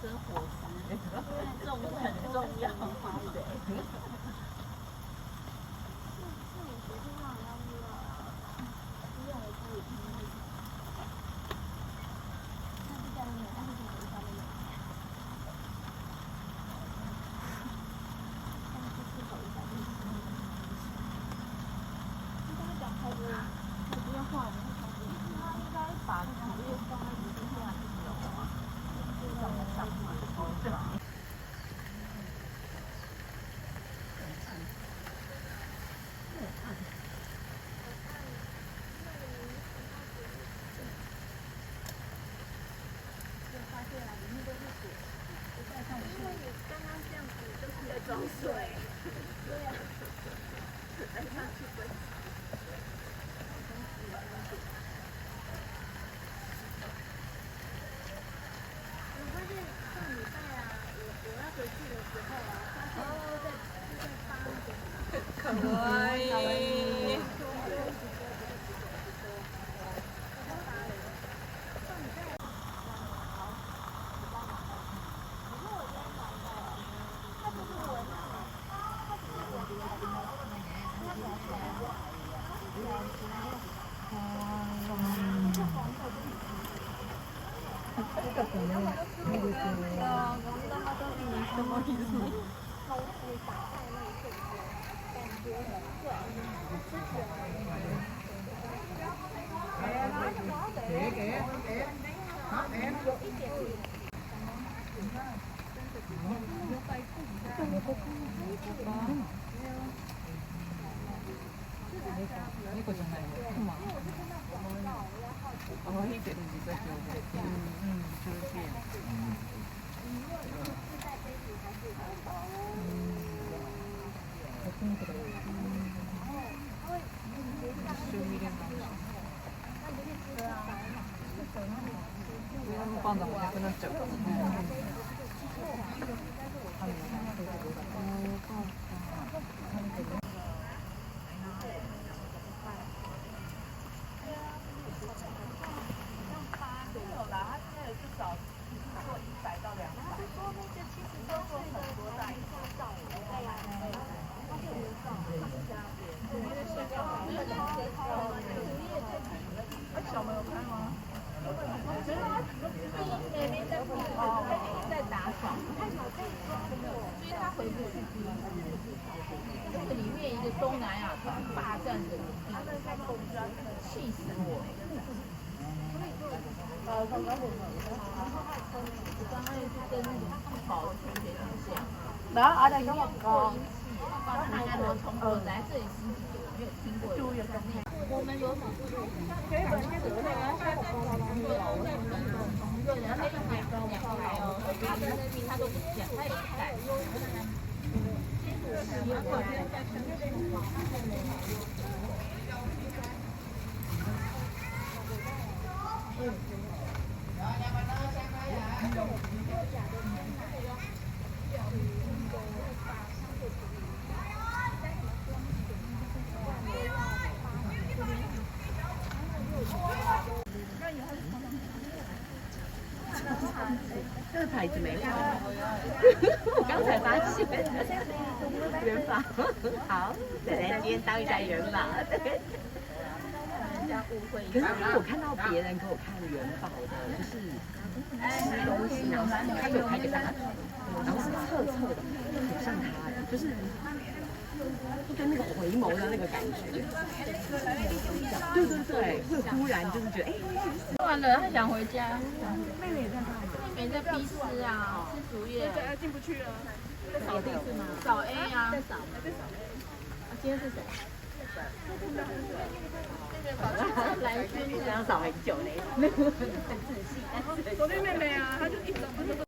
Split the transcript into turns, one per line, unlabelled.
生伙食，重很重要。装水，对呀，来上去水。我发现上礼拜啊，我要回去的时候啊，发现在发
かわいい。猫じゃないの。クマ。可愛いけど実は凶暴。調子いい。一生見れない。上のパンダもなくなっちゃうからね。小没有开吗？没有啊，在打扫，所以他回不去。这个里面一个东南亚团霸占着你，气死我！我刚刚去跟那个宝同学讲，然后跟我说，他说从我来这里10几年，我没有听过。我们有少数对，然后那个海高还有他的那边他都不讲，他也不改。这个牌子没换，我刚才发现。元宝，好，奶奶今天当一下元宝。可是我看到别人给我看元宝的，就是吃东西，然后他给我拍个大腿，然后是侧的，不像他，就是跟那个回眸的那个感觉。对对对，会忽然就是觉得，吃完了他想回家。妹妹也在干嘛？妹妹在逼吃啊，吃竹叶。进不去啊。在扫地是吗？扫 A 啊。在扫。今天是谁？蓝轩这样扫很久嘞，很仔细。昨天妹妹啊，她就一直。